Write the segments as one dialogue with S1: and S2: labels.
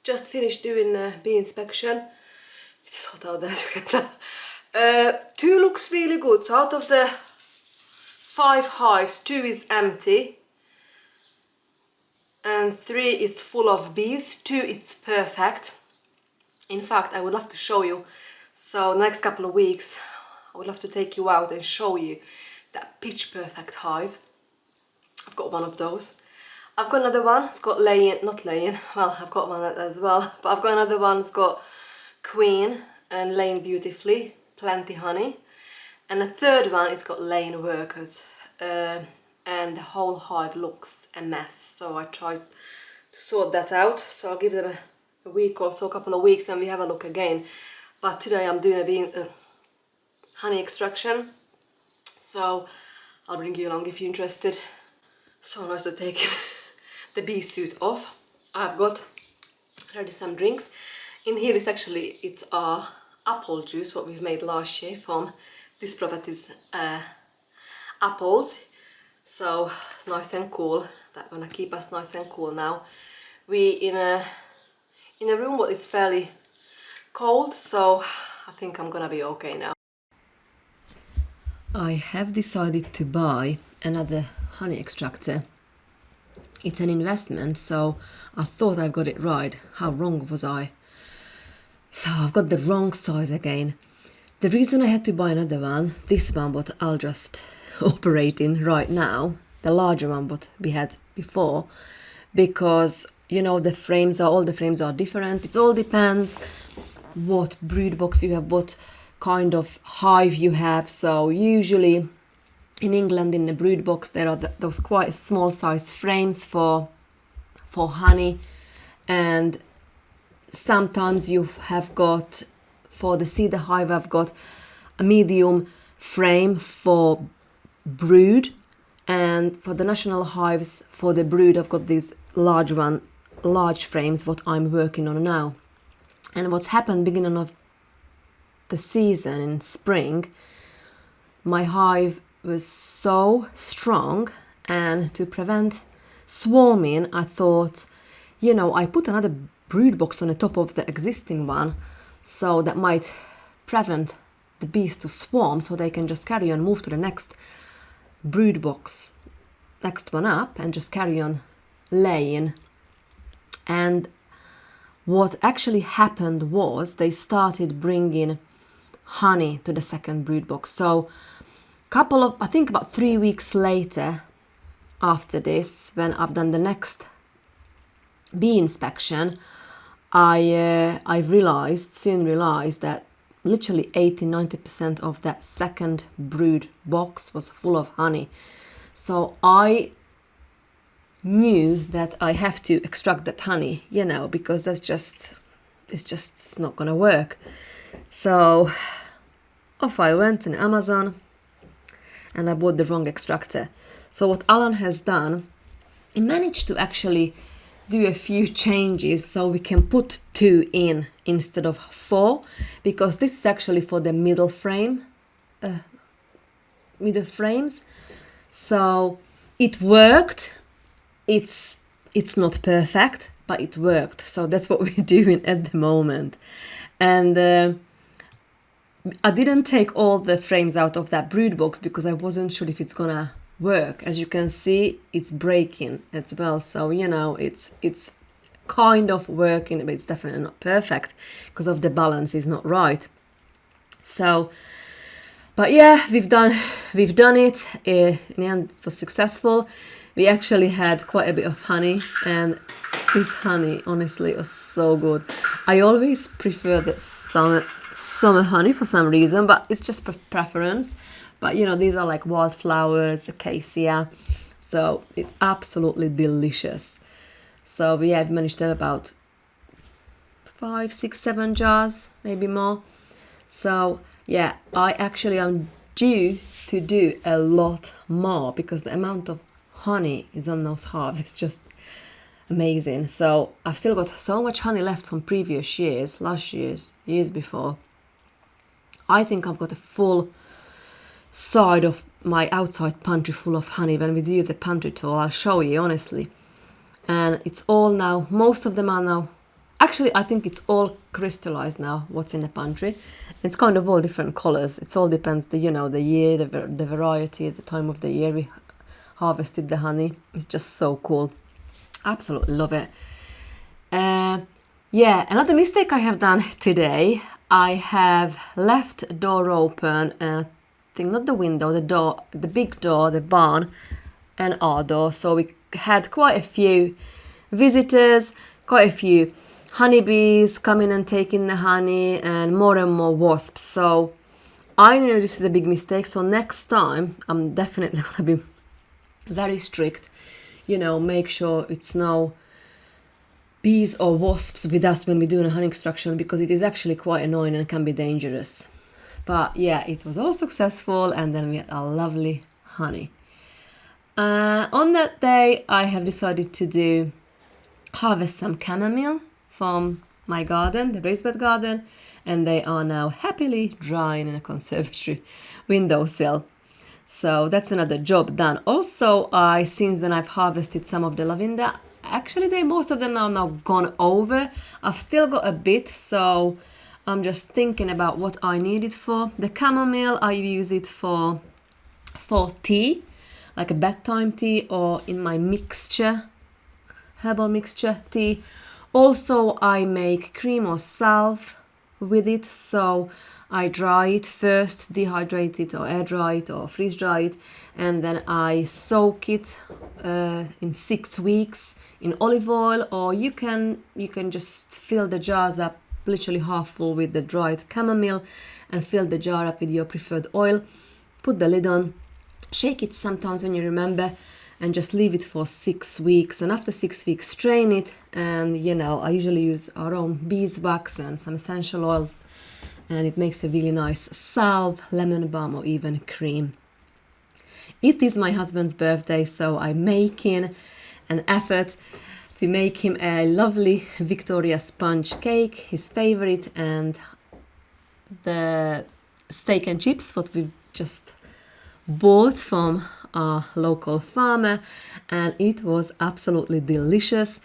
S1: just finished doing a bee inspection. It is hot out there, as you can tell. 2 looks really good. So out of the 5 hives, 2 is empty and 3 is full of bees. 2 it's perfect. In fact, I would love to show you. So next couple of weeks I would love to take you out and show you that pitch perfect hive. I've got one of those. I've got another one, it's got not laying, well, I've got one as well, but I've got another one, it's got queen and laying beautifully, plenty honey. And a third one, it's got laying workers. And the whole hive looks a mess. So I tried to sort that out. So I'll give them a week or so, a couple of weeks, and we have a look again. But today I'm doing a honey extraction. So I'll bring you along if you're interested. So nice to take the bee suit off. I've got ready some drinks. In here is actually, it's our apple juice, what we've made last year from this property's apples. So nice and cool. That gonna keep us nice and cool now. We in a room what is fairly cold, so I think I'm gonna be okay now. I have decided to buy another honey extractor. It's an investment, so I thought I got it right. How wrong was I? So I've got the wrong size again. The reason I had to buy another one, this one what I'll just operate in right now, the larger one what we had before, because you know all the frames are different. It all depends what brood box you have, what kind of hive you have. So usually in England in the brood box there are those quite small size frames for honey, and sometimes you have got, for the cedar hive I've got a medium frame for brood, and for the national hives for the brood I've got these large frames what I'm working on now. And what's happened beginning of the season in spring, my hive was so strong, and to prevent swarming I thought, you know, I put another brood box on the top of the existing one, so that might prevent the bees to swarm, so they can just carry on, move to the next brood box, next one up, and just carry on laying. And what actually happened was they started bringing honey to the second brood box. So I think about 3 weeks later after this, when I've done the next bee inspection, I soon realized that literally 80-90% of that second brood box was full of honey. So I knew that I have to extract that honey, you know, because it's not gonna work. So off I went on Amazon and I bought the wrong extractor. So what Alan has done, he managed to actually do a few changes so we can put 2 in instead of 4, because this is actually for the middle frames. So it worked. It's not perfect, but it worked. So that's what we're doing at the moment. And I didn't take all the frames out of that brood box because I wasn't sure if it's gonna work. As you can see, it's breaking as well. So you know, it's kind of working, but it's definitely not perfect because of the balance is not right. So, but yeah, we've done it. In the end, it was successful. We actually had quite a bit of honey, and this honey honestly was so good. I always prefer the summer honey for some reason, but it's just preference. But you know, these are like wildflowers, acacia, so it's absolutely delicious. So yeah, I've managed to have about 5, 6, 7 jars, maybe more. So yeah, I actually am due to do a lot more because the amount of honey is on those hives. It's just amazing. So I've still got so much honey left from previous years, years before. I think I've got a full side of my outside pantry full of honey. When we do the pantry tour, I'll show you honestly. And it's all now, most of them are now Actually, I think it's all crystallized now, what's in the pantry. It's kind of all different colors. It all depends, the year, the variety, the time of the year we harvested the honey. It's just so cool. Absolutely love it. Yeah, another mistake I have done today, I have left the door open, and I think not the window, the door, the big door, the barn, and our door. So we had quite a few visitors, quite a few honeybees coming and taking the honey, and more wasps. So I know this is a big mistake. So next time I'm definitely gonna be very strict. Make sure it's no bees or wasps with us when we're doing a honey extraction, because it is actually quite annoying and can be dangerous. But yeah, it was all successful, and then we had a lovely honey. On that day, I have decided to harvest some chamomile from my garden, the raised bed garden, and they are now happily drying in a conservatory windowsill. So that's another job done. Also, since then I've harvested some of the lavender. Actually, most of them are now gone over. I've still got a bit, so I'm just thinking about what I need it for. The chamomile, I use it for tea, like a bedtime tea, or in my herbal mixture tea. Also, I make cream or salve with it, so I dry it first, dehydrate it or air dry it or freeze dry it, and then I soak it in 6 weeks in olive oil, or you can just fill the jars up literally half full with the dried chamomile and fill the jar up with your preferred oil. Put the lid on, shake it sometimes when you remember, and just leave it for 6 weeks. And after 6 weeks, strain it. And I usually use our own beeswax and some essential oils, and it makes a really nice salve, lemon balm, or even cream. It is my husband's birthday, so I'm making an effort to make him a lovely Victoria sponge cake, his favorite, and the steak and chips, what we've just bought from our local farmer, and it was absolutely delicious.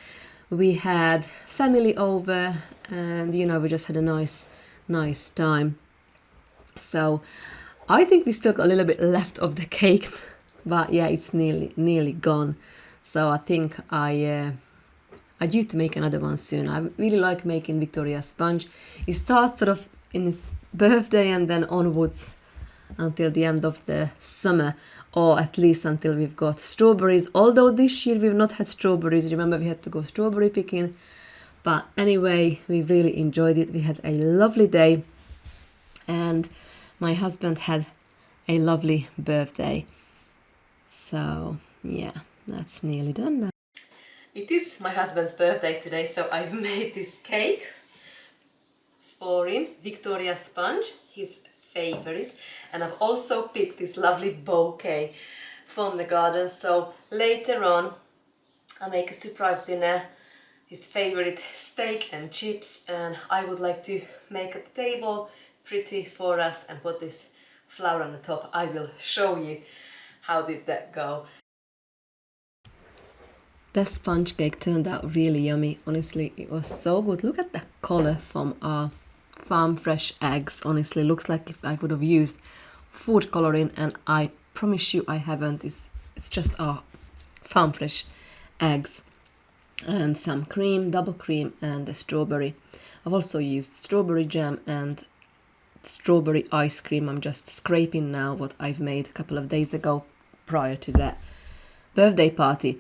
S1: We had family over, and we just had a nice time. So I think we still got a little bit left of the cake, but yeah, it's nearly gone. So I think I due to make another one soon. I really like making Victoria sponge. It starts sort of in his birthday and then onwards until the end of the summer, or at least until we've got strawberries. Although this year we've not had strawberries. Remember, we had to go strawberry picking. But anyway, we really enjoyed it. We had a lovely day, and my husband had a lovely birthday. So yeah, that's nearly done now. It is my husband's birthday today, so I've made this cake for him, Victoria sponge, his favorite, and I've also picked this lovely bouquet from the garden. So later on I'll make a surprise dinner, his favorite steak and chips, and I would like to make a table pretty for us and put this flower on the top. I will show you how did that go. The sponge cake turned out really yummy. Honestly, it was so good. Look at the color from our farm fresh eggs. Honestly, looks like if I would have used food coloring, and I promise you I haven't. It's just our farm fresh eggs and some cream, double cream, and the strawberry. I've also used strawberry jam and strawberry ice cream. I'm just scraping now what I've made a couple of days ago prior to that birthday party.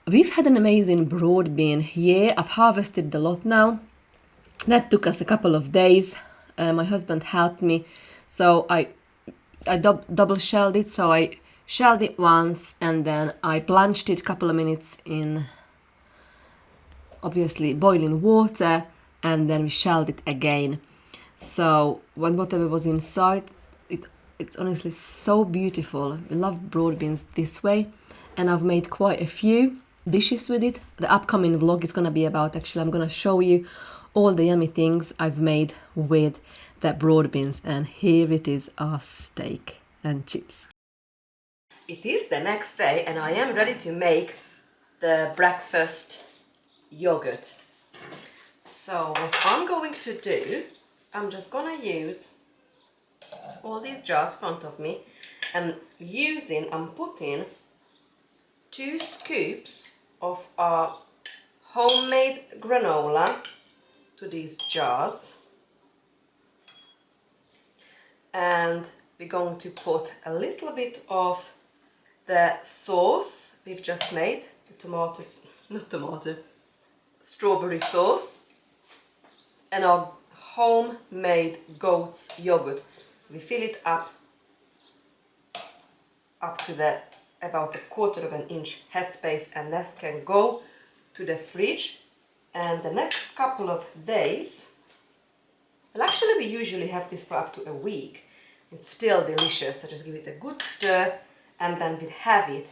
S1: We've had an amazing broad bean. Yeah, I've harvested a lot now. That took us a couple of days. My husband helped me, so I double shelled it. So I shelled it once, and then I blanched it a couple of minutes in obviously boiling water, and then we shelled it again. So when whatever was inside, it's honestly so beautiful. We love broad beans this way, and I've made quite a few dishes with it. The upcoming vlog is gonna be about, actually I'm gonna show you all the yummy things I've made with the broad beans, and here it is, our steak and chips. It is the next day, and I am ready to make the breakfast yogurt. So what I'm going to do, I'm just gonna use all these jars in front of me and I'm putting 2 scoops of our homemade granola to these jars, and we're going to put a little bit of the sauce we've just made, the strawberry sauce, and our homemade goat's yogurt. We fill it up to about a 1/4 inch headspace, and that can go to the fridge. And the next couple of days, well, actually we usually have this for up to a week. It's still delicious. So just give it a good stir, and then we'd have it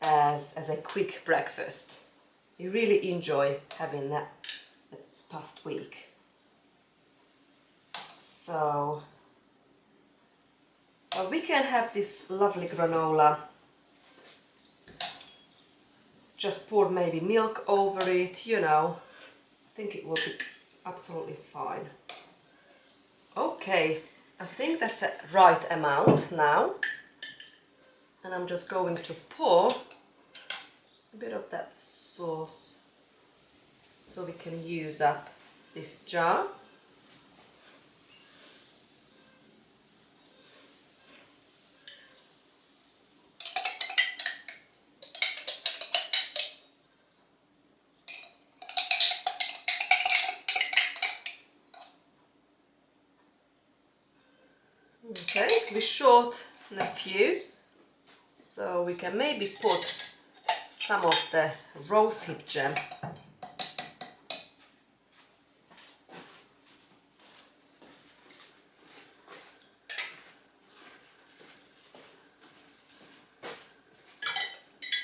S1: as a quick breakfast. You really enjoy having that the past week. So we can have this lovely granola. Just pour maybe milk over it, you know. I think it will be absolutely fine. Okay, I think that's a right amount now. And I'm just going to pour a bit of that sauce so we can use up this jar. Okay, we short a few, so we can maybe put some of the rosehip jam.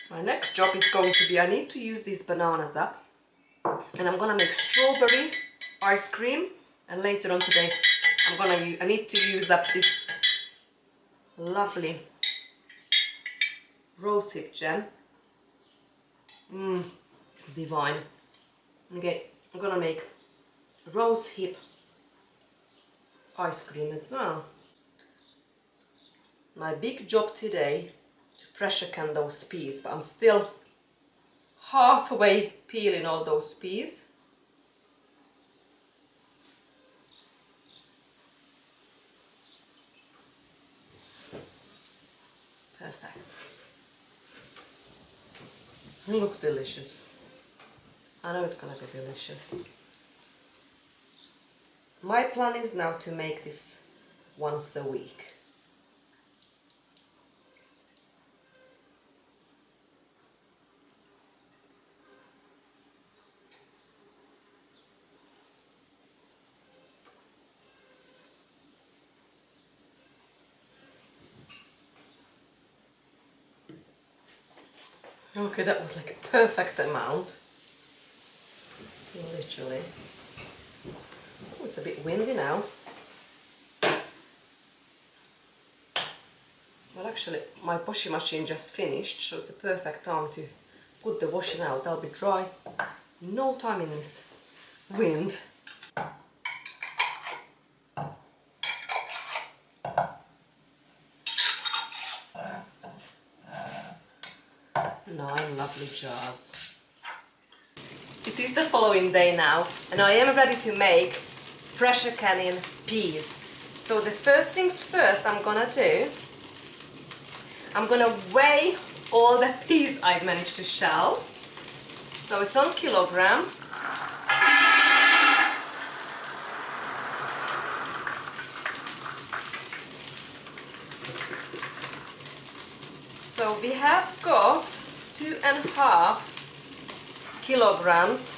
S1: My next job is going to be, I need to use these bananas up, and I'm gonna make strawberry ice cream, and later on today I need to use up this lovely rosehip jam. Divine. Okay, I'm gonna make rosehip ice cream as well. My big job today to pressure can those peas, but I'm still halfway peeling all those peas. Perfect. It looks delicious. I know it's gonna be delicious. My plan is now to make this once a week. Okay, that was like a perfect amount. Literally. Oh, it's a bit windy now. Well, actually, my washing machine just finished, so it's a perfect time to put the washing out. I'll be dry in no time in this wind. Nine lovely jars. It is the following day now, and I am ready to make pressure canning peas. So the first things first I'm gonna do, I'm gonna weigh all the peas I've managed to shell. So it's on kilogram. So we have got 2.5 kilograms,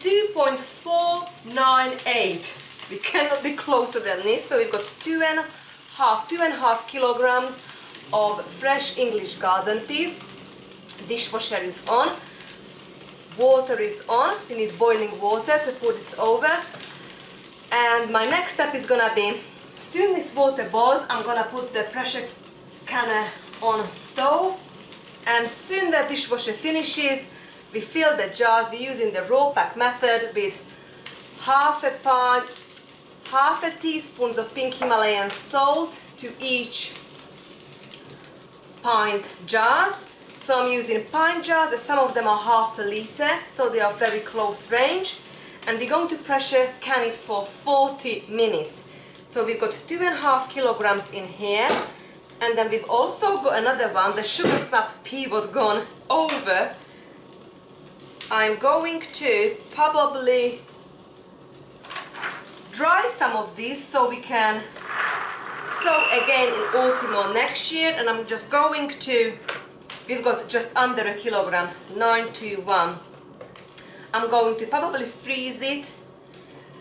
S1: 2.498. We cannot be closer than this. So we've got 2.5 kilograms of fresh English garden peas. Dishwasher is on, water is on. We need boiling water to put this over. And my next step is gonna be, soon this water boils, I'm gonna put the pressure canner on stove, and soon the dishwasher finishes, we fill the jars. We're using the raw pack method with half a teaspoon of pink Himalayan salt to each pint jars. So I'm using pint jars, and some of them are half a liter, so they are very close range. And we're going to pressure can it for 40 minutes. So we've got 2.5 kilograms in here. And then we've also got another one, the sugar snap pivot gone over. I'm going to probably dry some of these so we can sow again in autumn or next year. And I'm just going to, we've got just under a kilogram, 921. I'm going to probably freeze it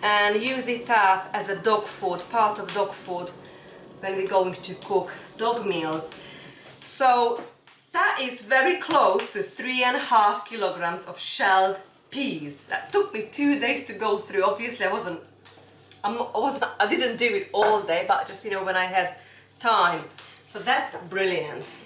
S1: and use it up as a dog food, part of dog food when we're going to cook dog meals. So that is very close to 3.5 kilograms of shelled peas. That took me 2 days to go through. Obviously I didn't do it all day, but just, you know, when I had time. So that's brilliant.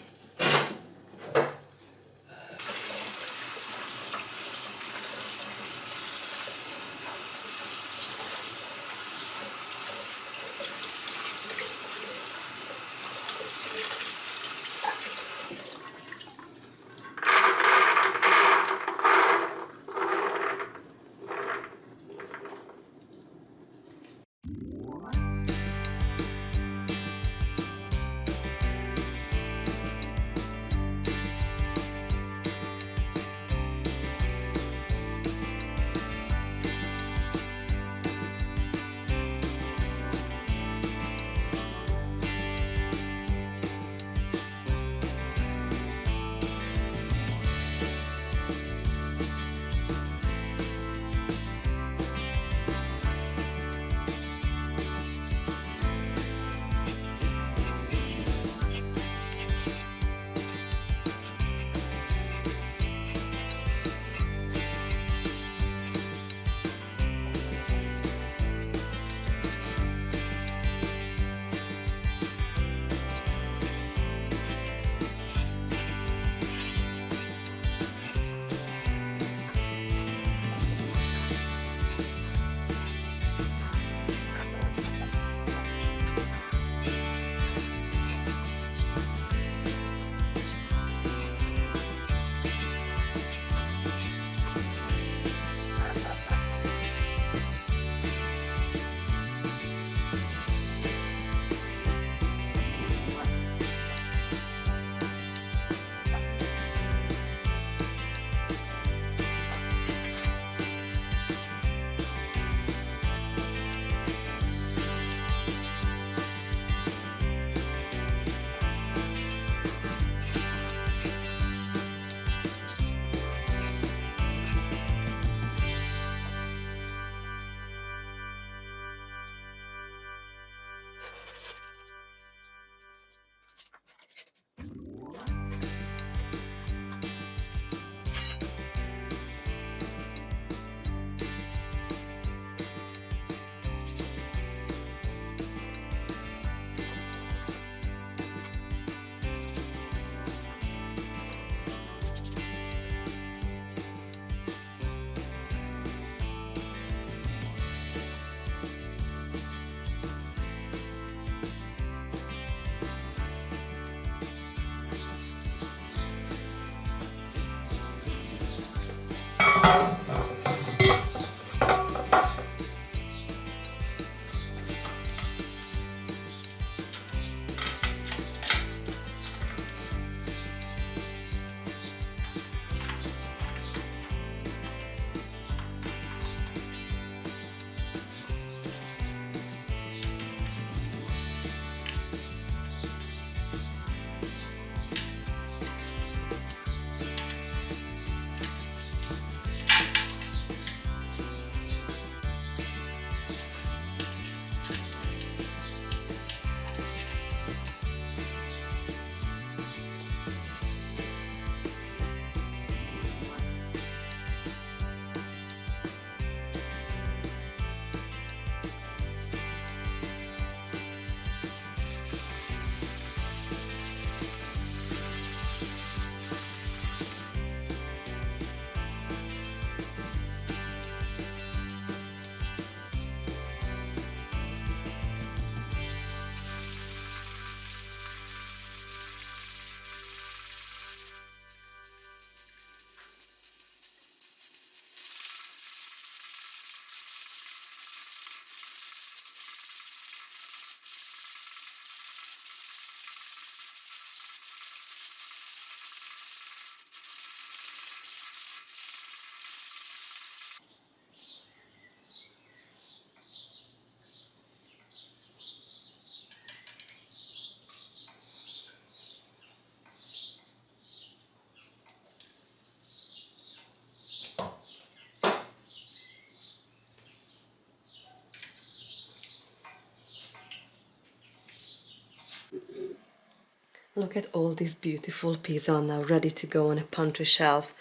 S1: Look at all these beautiful peas are now ready to go on a pantry shelf.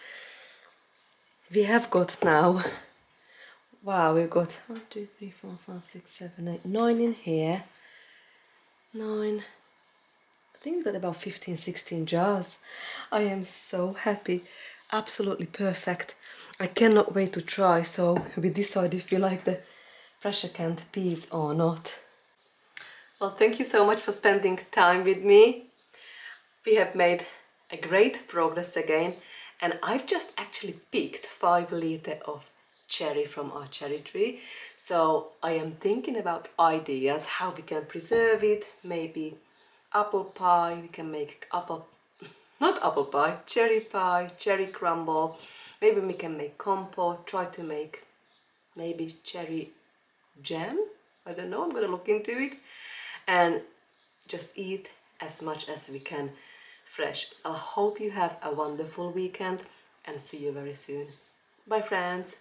S1: We have got now, wow, we've got 1, 2, 3, 4, 5, 6, 7, 8, 9 in here. 9. I think we've got about 15, 16 jars. I am so happy. Absolutely perfect. I cannot wait to try, so we decide if you like the pressure canned peas or not. Well, thank you so much for spending time with me. We have made a great progress again, and I've just actually picked 5 liters of cherry from our cherry tree. So I am thinking about ideas how we can preserve it. Maybe apple pie, we can make cherry pie, cherry crumble. Maybe we can make compote, try to make maybe cherry jam. I don't know, I'm gonna look into it. And just eat as much as we can fresh. So I hope you have a wonderful weekend and see you very soon. Bye friends!